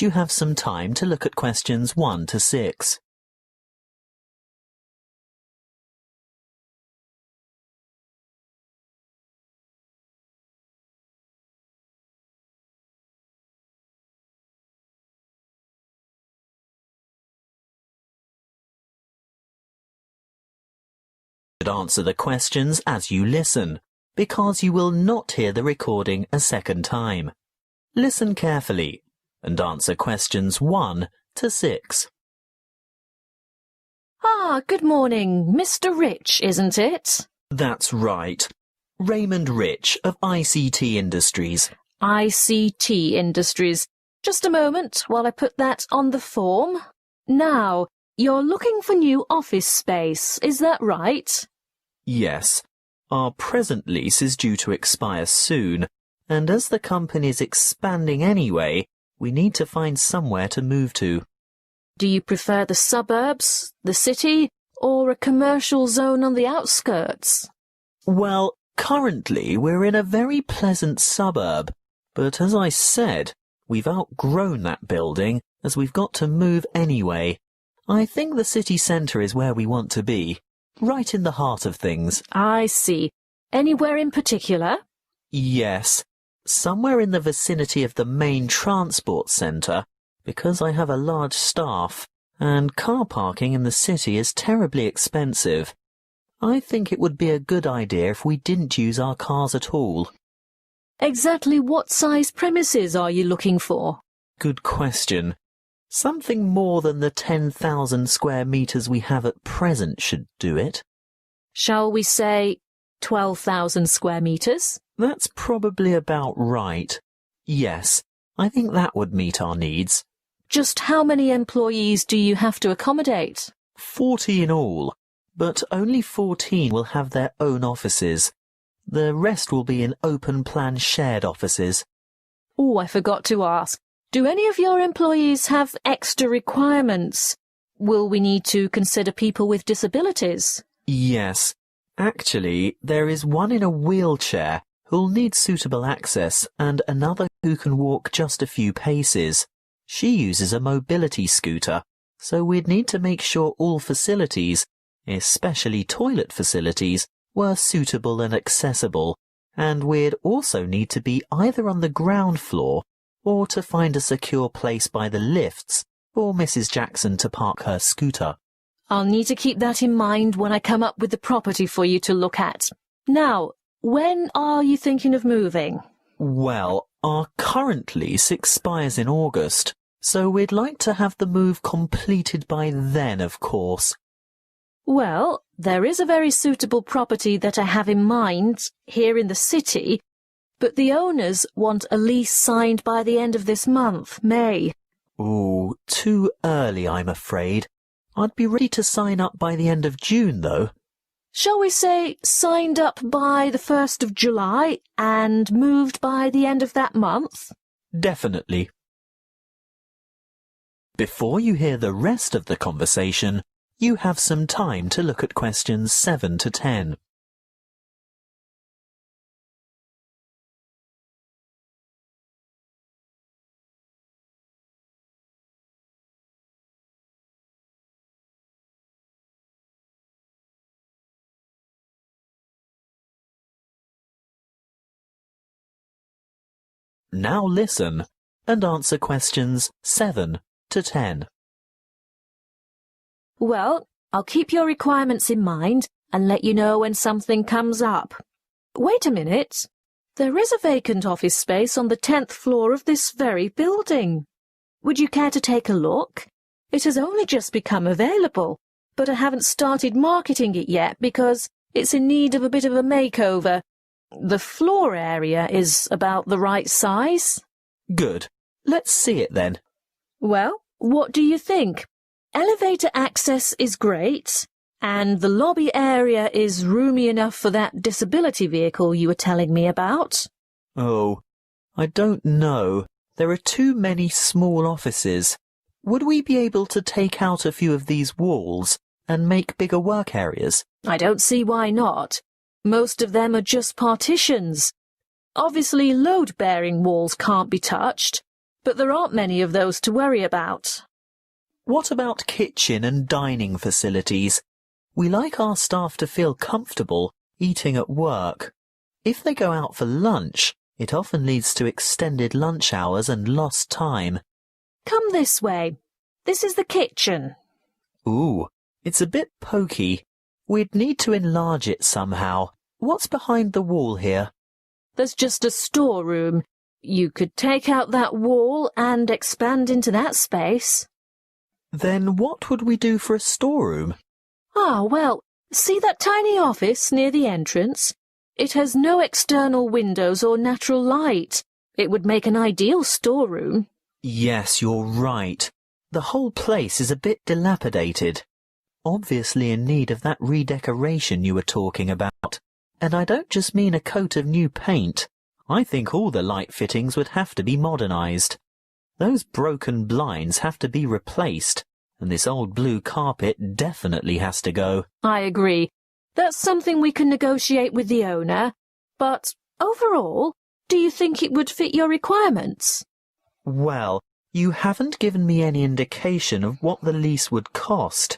Next, you have some time to look at questions 1 to 6. Answer the questions as you listen, because you will not hear the recording a second time. Listen carefully and answer questions 1 to 6. Ah, good morning. Mr. Rich, isn't it? That's right. Raymond Rich of ICT Industries. ICT Industries. Just a moment while I put that on the form. Now, you're looking for new office space, is that right? Yes. Our present lease is due to expire soon, and as the company's expanding anyway, we need to find somewhere to move to. Do you prefer the suburbs, the city, or a commercial zone on the outskirts? Well, currently we're in a very pleasant suburb, but as I said, we've outgrown that building as we've got to move anyway. I think the city centre is where we want to be, right in the heart of things. I see. Anywhere in particular? Yes, somewhere in the vicinity of the main transport centre, because I have a large staff, and car parking in the city is terribly expensive. I think it would be a good idea if we didn't use our cars at all. Exactly what size premises are you looking for? Good question. Something more than the 10,000 square metres we have at present should do it. Shall we say 12,000 square metres? That's probably about right. Yes, I think that would meet our needs. Just how many employees do you have to accommodate? 40 in all, but only 14 will have their own offices. The rest will be in open-plan shared offices. Oh, I forgot to ask. Do any of your employees have extra requirements? Will we need to consider people with disabilities? Yes. Actually, there is one in a wheelchair who'll need suitable access and another who can walk just a few paces. She uses a mobility scooter, so we'd need to make sure all facilities, especially toilet facilities, were suitable and accessible, and we'd also need to be either on the ground floor or to find a secure place by the lifts for Mrs. Jackson to park her scooter. I'll need to keep that in mind when I come up with the property for you to look at. Now, when are you thinking of moving? Well, our current lease expires in August, so we'd like to have the move completed by then, of course. Well, there is a very suitable property that I have in mind here in the city, but the owners want a lease signed by the end of this month, May. Ooh, too early, I'm afraid. I'd be ready to sign up by the end of June, though. Shall we say signed up by the 1st of July and moved by the end of that month? Definitely. Before you hear the rest of the conversation, you have some time to look at questions 7 to 10. Now listen and answer questions 7 to 10. Well, I'll keep your requirements in mind and let you know when something comes up. Wait a minute. There is a vacant office space on the 10th floor of this very building. Would you care to take a look? It has only just become available, but I haven't started marketing it yet because it's in need of a bit of a makeover. The floor area is about the right size. Good. Let's see it then. Well, what do you think? Elevator access is great, and the lobby area is roomy enough for that disability vehicle you were telling me about. Oh, I don't know. There are too many small offices. Would we be able to take out a few of these walls and make bigger work areas? I don't see why not. Most of them are just partitions. Obviously, load-bearing walls can't be touched, but there aren't many of those to worry about. What about kitchen and dining facilities? We like our staff to feel comfortable eating at work. If they go out for lunch, it often leads to extended lunch hours and lost time. Come this way. This is the kitchen. Ooh, it's a bit pokey. We'd need to enlarge it somehow. What's behind the wall here? There's just a storeroom. You could take out that wall and expand into that space. Then what would we do for a storeroom? Ah, well, see that tiny office near the entrance? It has no external windows or natural light. It would make an ideal storeroom. Yes, you're right. The whole place is a bit dilapidated. Obviously in need of that redecoration you were talking about. And I don't just mean a coat of new paint. I think all the light fittings would have to be modernised. Those broken blinds have to be replaced, and this old blue carpet definitely has to go. I agree. That's something we can negotiate with the owner. But overall, do you think it would fit your requirements? Well, you haven't given me any indication of what the lease would cost.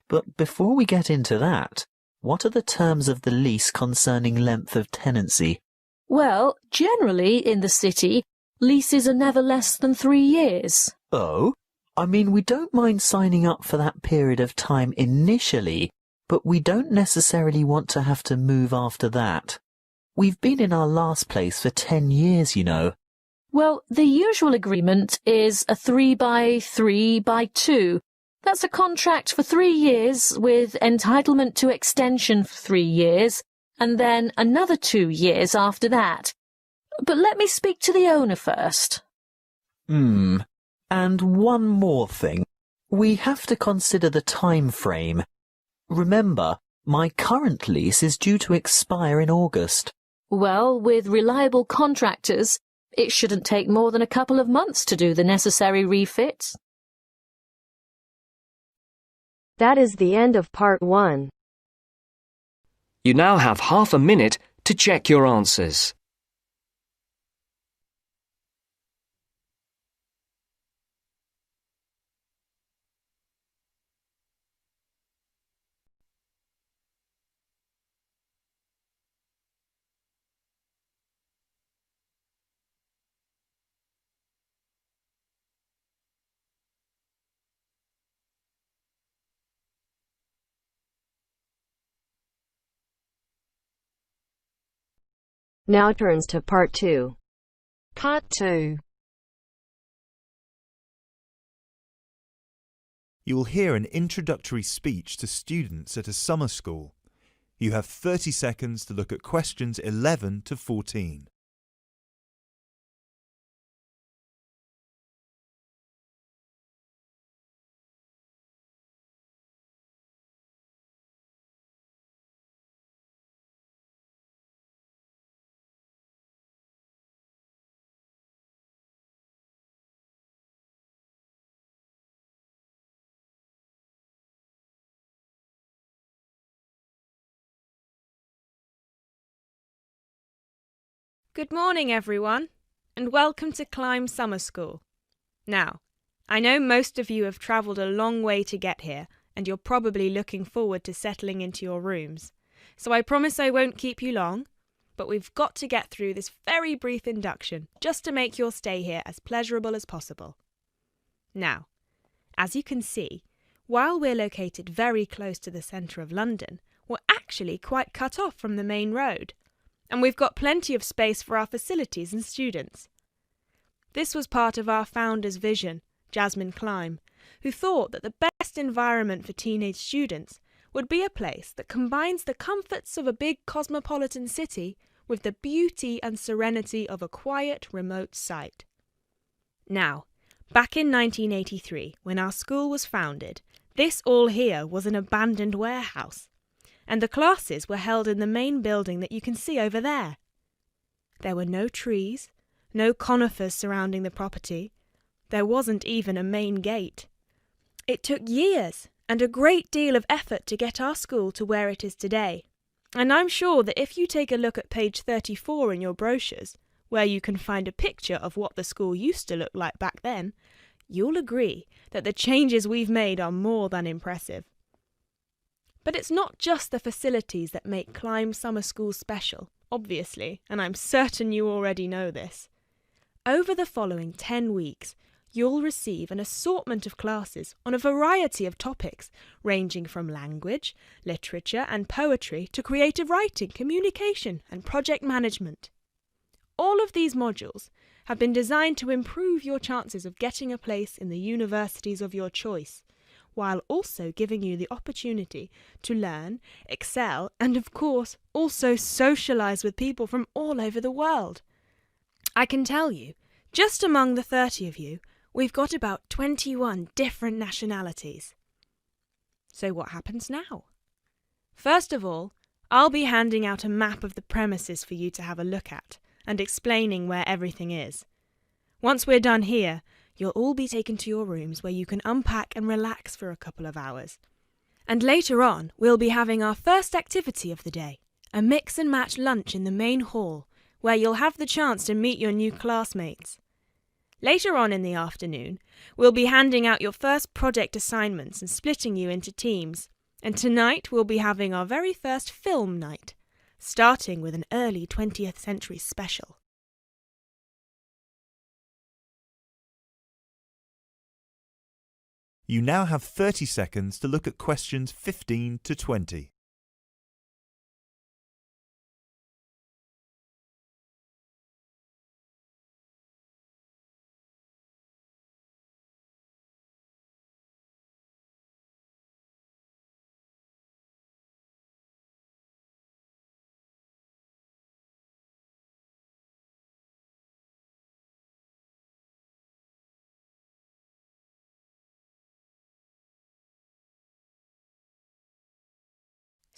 But before we get into that, what are the terms of the lease concerning length of tenancy? Well, generally in the city, leases are never less than 3 years. Oh? I mean, we don't mind signing up for that period of time initially, but we don't necessarily want to have to move after that. We've been in our last place for 10 years, you know. Well, the usual agreement is a 3x3x2. That's a contract for 3 years with entitlement to extension for 3 years, and then another 2 years after that. But let me speak to the owner first. And one more thing. We have to consider the time frame. Remember, my current lease is due to expire in August. Well, with reliable contractors, it shouldn't take more than a couple of months to do the necessary refits. That is the end of part 1. You now have half a minute to check your answers. Now turns to part 2. Part 2. You will hear an introductory speech to students at a summer school. You have 30 seconds to look at questions 11 to 14. Good morning, everyone, and welcome to Climb Summer School. Now, I know most of you have travelled a long way to get here, and you're probably looking forward to settling into your rooms. So I promise I won't keep you long, but we've got to get through this very brief induction just to make your stay here as pleasurable as possible. Now, as you can see, while we're located very close to the centre of London, we're actually quite cut off from the main road. And we've got plenty of space for our facilities and students. This was part of our founder's vision, Jasmine Climb, who thought that the best environment for teenage students would be a place that combines the comforts of a big cosmopolitan city with the beauty and serenity of a quiet, remote site. Now, back in 1983, when our school was founded, this all here was an abandoned warehouse, and the classes were held in the main building that you can see over there. There were no trees, no conifers surrounding the property. There wasn't even a main gate. It took years and a great deal of effort to get our school to where it is today. And I'm sure that if you take a look at page 34 in your brochures, where you can find a picture of what the school used to look like back then, you'll agree that the changes we've made are more than impressive. But it's not just the facilities that make Climb Summer School special, obviously, and I'm certain you already know this. Over the following 10 weeks, you'll receive an assortment of classes on a variety of topics, ranging from language, literature and poetry to creative writing, communication and project management. All of these modules have been designed to improve your chances of getting a place in the universities of your choice, while also giving you the opportunity to learn, excel, and of course also socialise with people from all over the world. I can tell you, just among the 30 of you, we've got about 21 different nationalities. So what happens now? First of all, I'll be handing out a map of the premises for you to have a look at, and explaining where everything is. Once we're done here, you'll all be taken to your rooms where you can unpack and relax for a couple of hours. And later on, we'll be having our first activity of the day, a mix and match lunch in the main hall, where you'll have the chance to meet your new classmates. Later on in the afternoon, we'll be handing out your first project assignments and splitting you into teams. And tonight we'll be having our very first film night, starting with an early 20th century special. You now have 30 seconds to look at questions 15 to 20.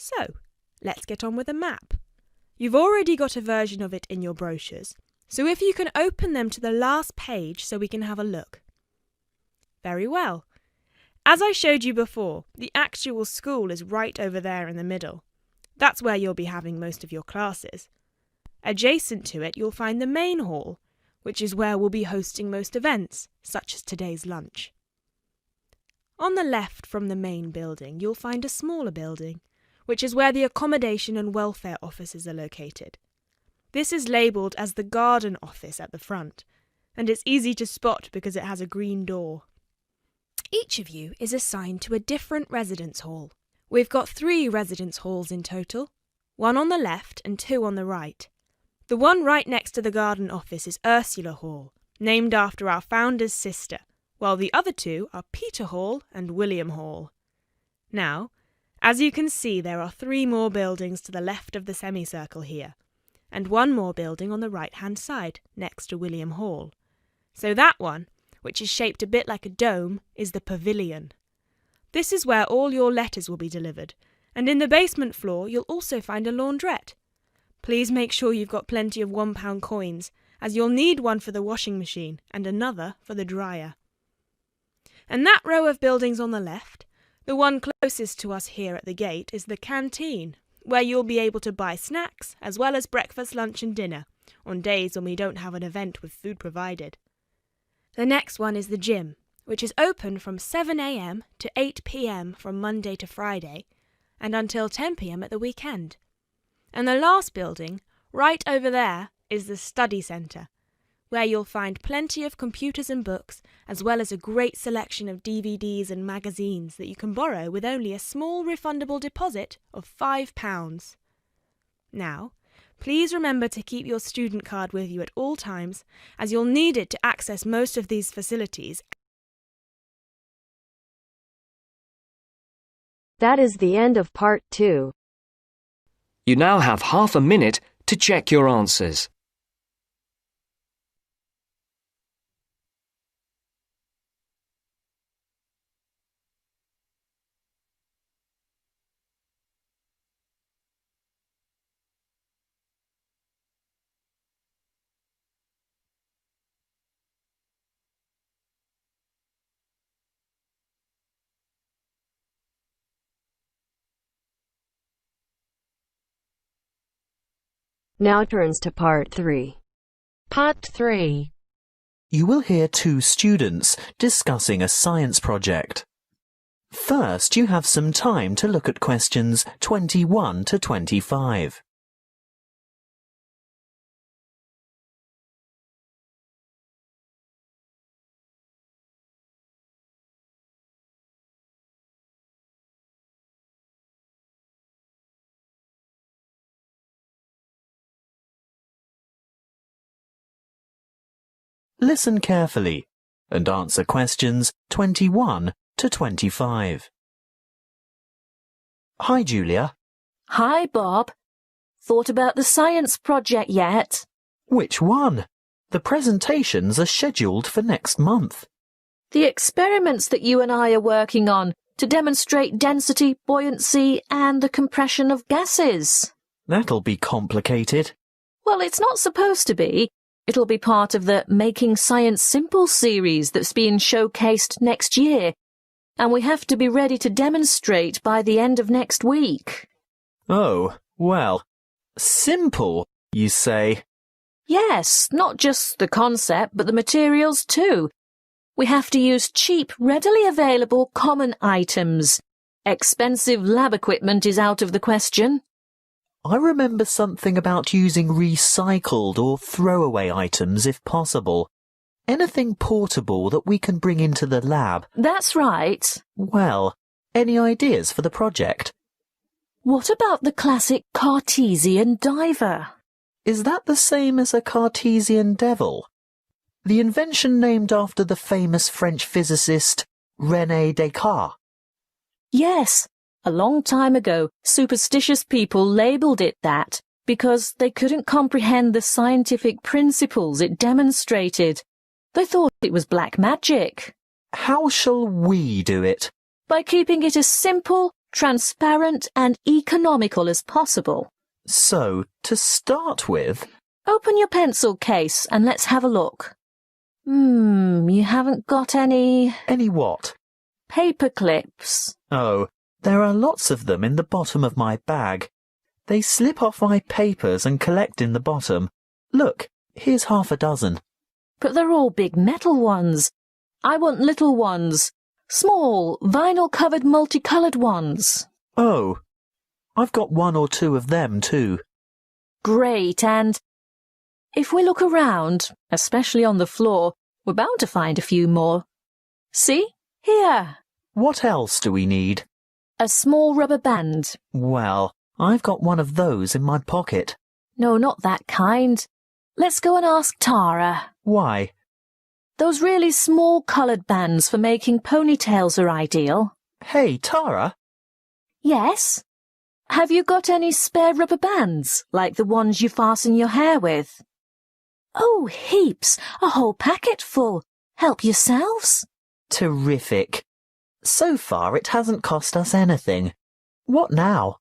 So, let's get on with the map. You've already got a version of it in your brochures, so if you can open them to the last page so we can have a look. Very well. As I showed you before, the actual school is right over there in the middle. That's where you'll be having most of your classes. Adjacent to it, you'll find the main hall, which is where we'll be hosting most events, such as today's lunch. On the left from the main building, you'll find a smaller building, which is where the accommodation and welfare offices are located. This is labelled as the garden office at the front, and it's easy to spot because it has a green door. Each of you is assigned to a different residence hall. We've got 3 residence halls in total, 1 on the left and 2 on the right. The one right next to the garden office is Ursula Hall, named after our founder's sister, while the other 2 are Peter Hall and William Hall. Now, as you can see, there are 3 more buildings to the left of the semicircle here, and 1 more building on the right-hand side, next to William Hall. So that one, which is shaped a bit like a dome, is the pavilion. This is where all your letters will be delivered, and in the basement floor you'll also find a laundrette. Please make sure you've got plenty of £1 coins, as you'll need one for the washing machine and another for the dryer. And that row of buildings on the left, the one closest to us here at the gate, is the canteen, where you'll be able to buy snacks as well as breakfast, lunch and dinner, on days when we don't have an event with food provided. The next one is the gym, which is open from 7 a.m. to 8 p.m. from Monday to Friday, and until 10 p.m. at the weekend. And the last building, right over there, is the study centre, where you'll find plenty of computers and books, as well as a great selection of DVDs and magazines that you can borrow with only a small refundable deposit of £5. Now, please remember to keep your student card with you at all times, as you'll need it to access most of these facilities. That is the end of part 2. You now have half a minute to check your answers. Now turns to part 3. Part 3. You will hear two students discussing a science project. First, you have some time to look at questions 21 to 25. Listen carefully and answer questions 21 to 25. Hi, Julia. Hi, Bob. Thought about the science project yet? Which one? The presentations are scheduled for next month. The experiments that you and I are working on to demonstrate density, buoyancy, and the compression of gases. That'll be complicated. Well, it's not supposed to be. It'll be part of the Making Science Simple series that's being showcased next year, and we have to be ready to demonstrate by the end of next week. Oh, well, simple, you say? Yes, not just the concept, but the materials too. We have to use cheap, readily available common items. Expensive lab equipment is out of the question. I remember something about using recycled or throwaway items if possible. Anything portable that we can bring into the lab. That's right. Well, any ideas for the project? What about the classic Cartesian diver? Is that the same as a Cartesian devil? The invention named after the famous French physicist René Descartes. Yes. A long time ago, superstitious people labelled it that because they couldn't comprehend the scientific principles it demonstrated. They thought it was black magic. How shall we do it? By keeping it as simple, transparent and economical as possible. So, to start with... Open your pencil case and let's have a look. You haven't got any... Any what? Paper clips. Oh, there are lots of them in the bottom of my bag. They slip off my papers and collect in the bottom. Look, here's half a dozen. But they're all big metal ones. I want little ones. Small, vinyl-covered multicoloured ones. Oh, I've got one or two of them too. Great, and if we look around, especially on the floor, we're bound to find a few more. See? Here. What else do we need? A small rubber band. Well, I've got one of those in my pocket. No, not that kind. Let's go and ask Tara. Why? Those really small coloured bands for making ponytails are ideal. Hey, Tara? Yes? Have you got any spare rubber bands, like the ones you fasten your hair with? Oh, heaps. A whole packet full. Help yourselves. Terrific. So far it hasn't cost us anything. What now?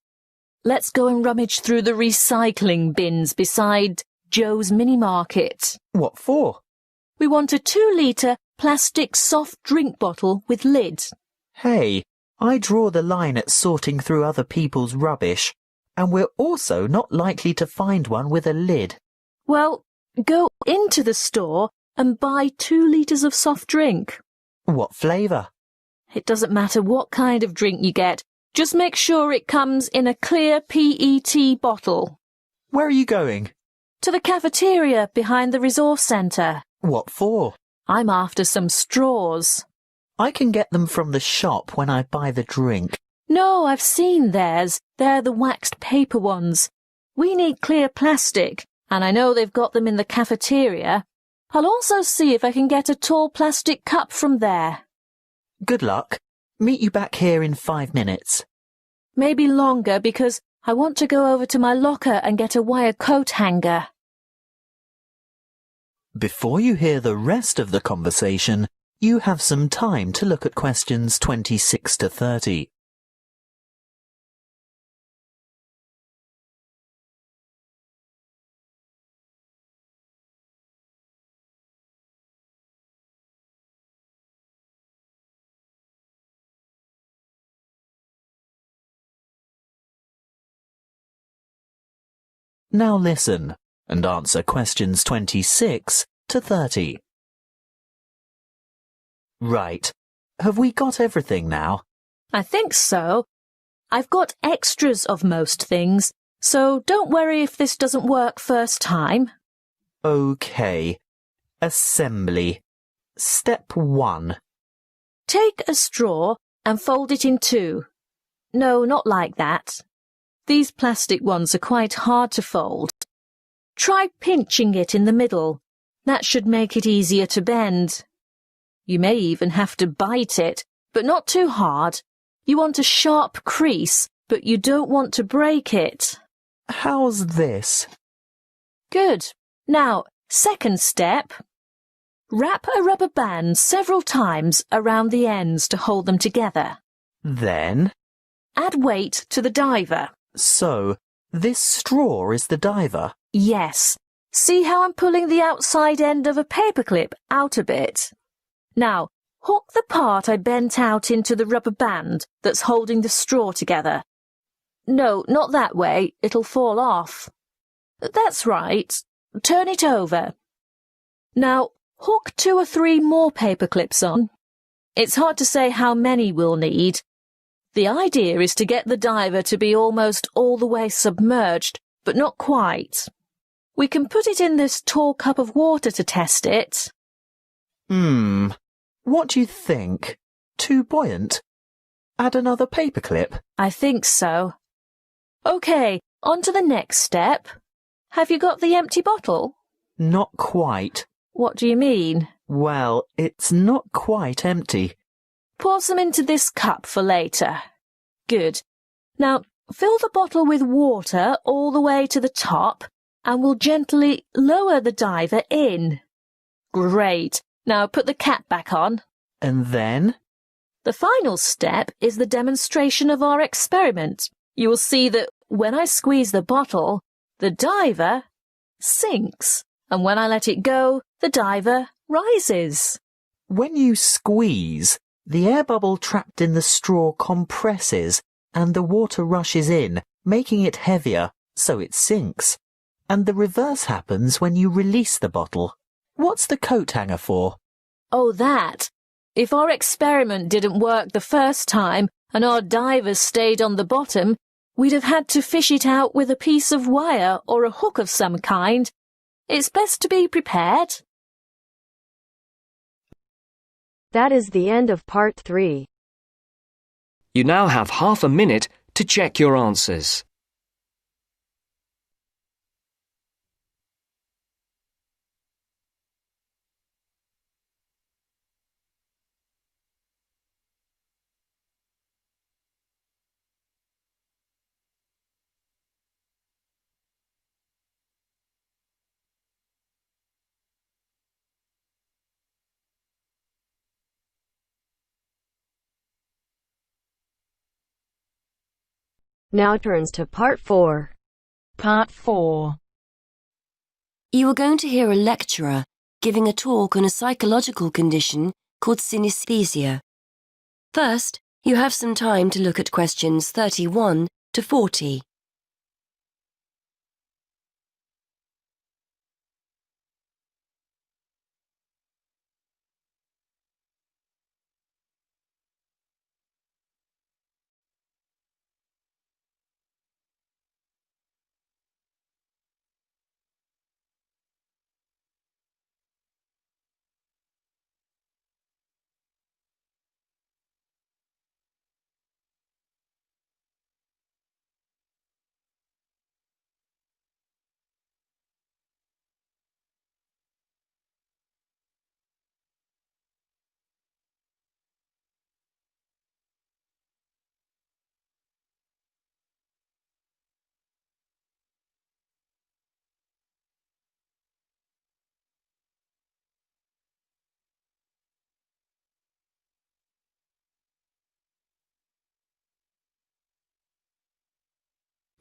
Let's go and rummage through the recycling bins beside Joe's mini market. What for? We want a 2-litre plastic soft drink bottle with lid. Hey, I draw the line at sorting through other people's rubbish, and we're also not likely to find one with a lid. Well, go into the store and buy 2 litres of soft drink. What flavour? It doesn't matter what kind of drink you get. Just make sure it comes in a clear PET bottle. Where are you going? To the cafeteria behind the resource centre. What for? I'm after some straws. I can get them from the shop when I buy the drink. No, I've seen theirs. They're the waxed paper ones. We need clear plastic, and I know they've got them in the cafeteria. I'll also see if I can get a tall plastic cup from there. Good luck. Meet you back here in 5 minutes. Maybe longer because I want to go over to my locker and get a wire coat hanger. Before you hear the rest of the conversation, you have some time to look at questions 26 to 30. Now listen and answer questions 26 to 30. Right. Have we got everything now? I think so. I've got extras of most things, so don't worry if this doesn't work first time. OK. Assembly. Step 1. Take a straw and fold it in two. No, not like that. These plastic ones are quite hard to fold. Try pinching it in the middle. That should make it easier to bend. You may even have to bite it, but not too hard. You want a sharp crease, but you don't want to break it. How's this? Good. Now, second step. Wrap a rubber band several times around the ends to hold them together. Then? Add weight to the diver. So, this straw is the diver? Yes. See how I'm pulling the outside end of a paperclip out a bit? Now, hook the part I bent out into the rubber band that's holding the straw together. No, not that way. It'll fall off. That's right. Turn it over. Now, hook 2 or 3 more paper clips on. It's hard to say how many we'll need. The idea is to get the diver to be almost all the way submerged, but not quite. We can put it in this tall cup of water to test it. What do you think? Too buoyant? Add another paperclip? I think so. OK, on to the next step. Have you got the empty bottle? Not quite. What do you mean? Well, it's not quite empty. Pour some into this cup for later. Good. Now, fill the bottle with water all the way to the top, and we'll gently lower the diver in. Great. Now put the cap back on. And then? The final step is the demonstration of our experiment. You will see that when I squeeze the bottle, the diver sinks, and when I let it go, the diver rises. When you squeeze, the air bubble trapped in the straw compresses and the water rushes in, making it heavier, so it sinks. And the reverse happens when you release the bottle. What's the coat hanger for? Oh, that. If our experiment didn't work the first time and our divers stayed on the bottom, we'd have had to fish it out with a piece of wire or a hook of some kind. It's best to be prepared. That is the end of part 3. You now have half a minute to check your answers. Now turns to part 4. Part 4. You are going to hear a lecturer giving a talk on a psychological condition called synesthesia. First, you have some time to look at questions 31 to 40.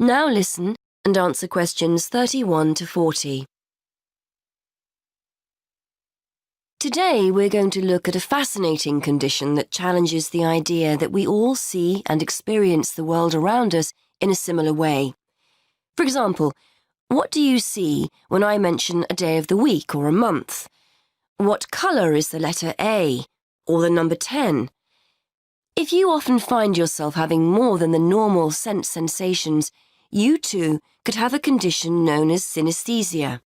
Now listen and answer questions 31 to 40. Today we're going to look at a fascinating condition that challenges the idea that we all see and experience the world around us in a similar way. For example, What do you see when I mention a day of the week or a month? What colour is the letter A or the number 10? If you often find yourself having more than the normal sense sensations, you too could have a condition known as synesthesia.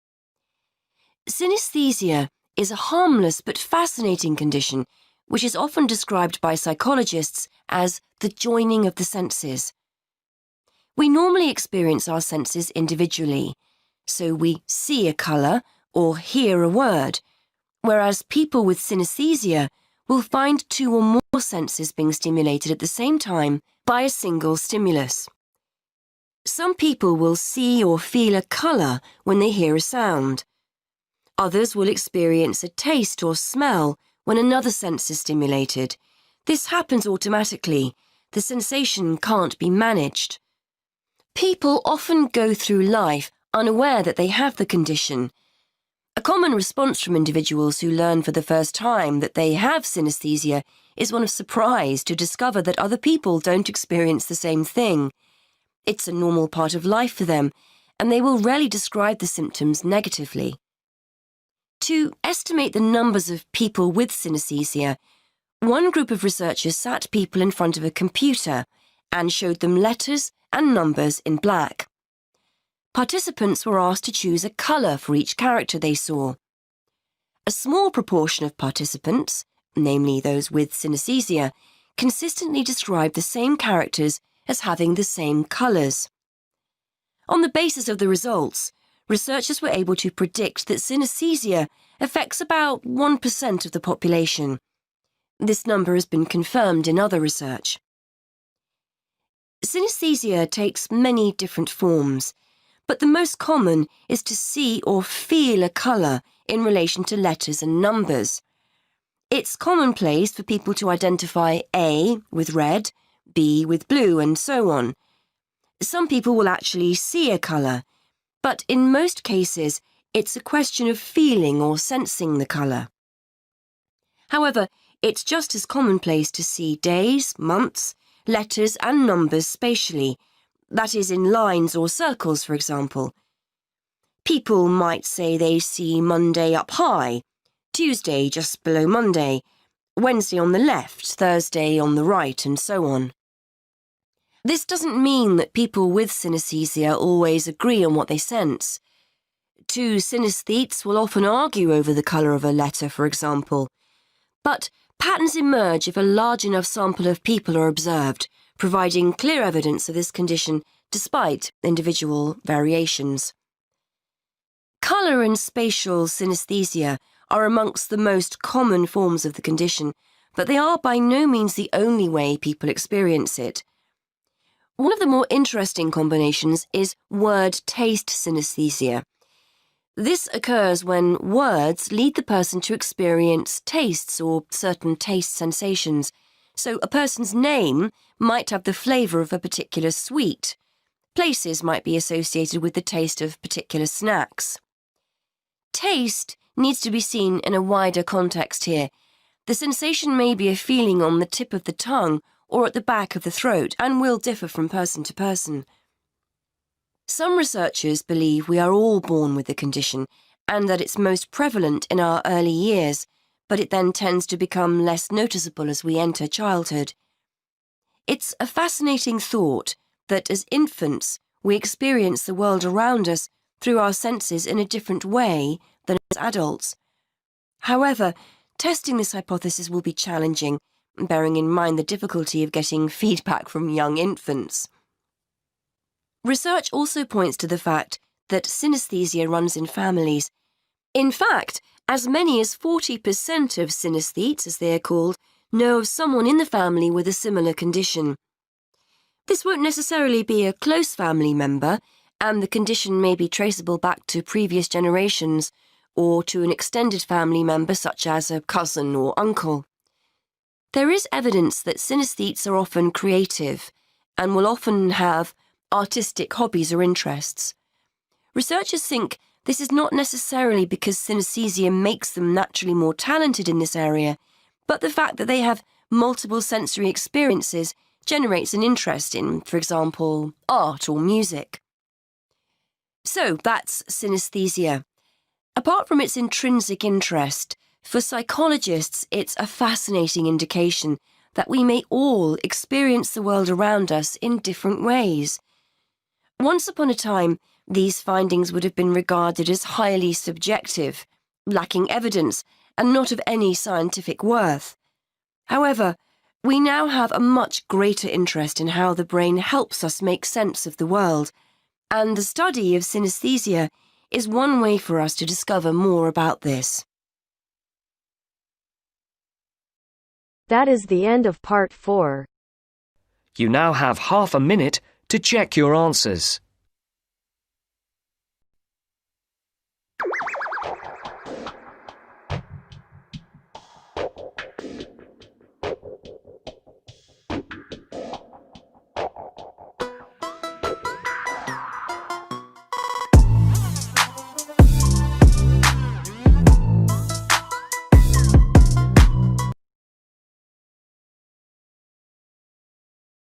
Synesthesia is a harmless but fascinating condition which is often described by psychologists as the joining of the senses. We normally experience our senses individually, so we see a colour or hear a word, whereas people with synesthesia will find two or more senses being stimulated at the same time by a single stimulus. Some people will see or feel a colour when they hear a sound. Others will experience a taste or smell when another sense is stimulated. This happens automatically. The sensation can't be managed. People often go through life unaware that they have the condition. A common response from individuals who learn for the first time that they have synesthesia is one of surprise to discover that other people don't experience the same thing. It's a normal part of life for them, and they will rarely describe the symptoms negatively. To estimate the numbers of people with synesthesia, one group of researchers sat people in front of a computer and showed them letters and numbers in black. Participants were asked to choose a colour for each character they saw. A small proportion of participants, namely those with synesthesia, consistently described the same characters as having the same colours. On the basis of the results, researchers were able to predict that synesthesia affects about 1% of the population. This number has been confirmed in other research. Synesthesia takes many different forms, but the most common is to see or feel a colour in relation to letters and numbers. It's commonplace for people to identify A with red, B with blue, and so on. Some people will actually see a colour, but in most cases it's a question of feeling or sensing the colour. However, it's just as commonplace to see days, months, letters and numbers spatially, that is, in lines or circles, for example. People might say they see Monday up high, Tuesday just below Monday, Wednesday on the left, Thursday on the right, and so on. This doesn't mean that people with synesthesia always agree on what they sense. Two synesthetes will often argue over the colour of a letter, for example. But patterns emerge if a large enough sample of people are observed, providing clear evidence of this condition despite individual variations. Colour and spatial synesthesia are amongst the most common forms of the condition, but they are by no means the only way people experience it. One of the more interesting combinations is word-taste synesthesia. This occurs when words lead the person to experience tastes or certain taste sensations. So a person's name might have the flavour of a particular sweet. Places might be associated with the taste of particular snacks. Taste needs to be seen in a wider context here. The sensation may be a feeling on the tip of the tongue or at the back of the throat and will differ from person to person. Some researchers believe we are all born with the condition and that it's most prevalent in our early years, but it then tends to become less noticeable as we enter childhood. It's a fascinating thought that as infants we experience the world around us through our senses in a different way than as adults. However, testing this hypothesis will be challenging, bearing in mind the difficulty of getting feedback from young infants. Research also points to the fact that synesthesia runs in families. In fact, as many as 40% of synesthetes, as they are called, know of someone in the family with a similar condition. This won't necessarily be a close family member, and the condition may be traceable back to previous generations or to an extended family member such as a cousin or uncle. There is evidence that synesthetes are often creative and will often have artistic hobbies or interests. Researchers think this is not necessarily because synesthesia makes them naturally more talented in this area, but the fact that they have multiple sensory experiences generates an interest in, for example, art or music. So that's synesthesia. Apart from its intrinsic interest, for psychologists it's a fascinating indication that we may all experience the world around us in different ways. Once upon a time, these findings would have been regarded as highly subjective, lacking evidence, and not of any scientific worth. However, we now have a much greater interest in how the brain helps us make sense of the world, and the study of synesthesia is one way for us to discover more about this. That is the end of part 4. You now have half a minute to check your answers.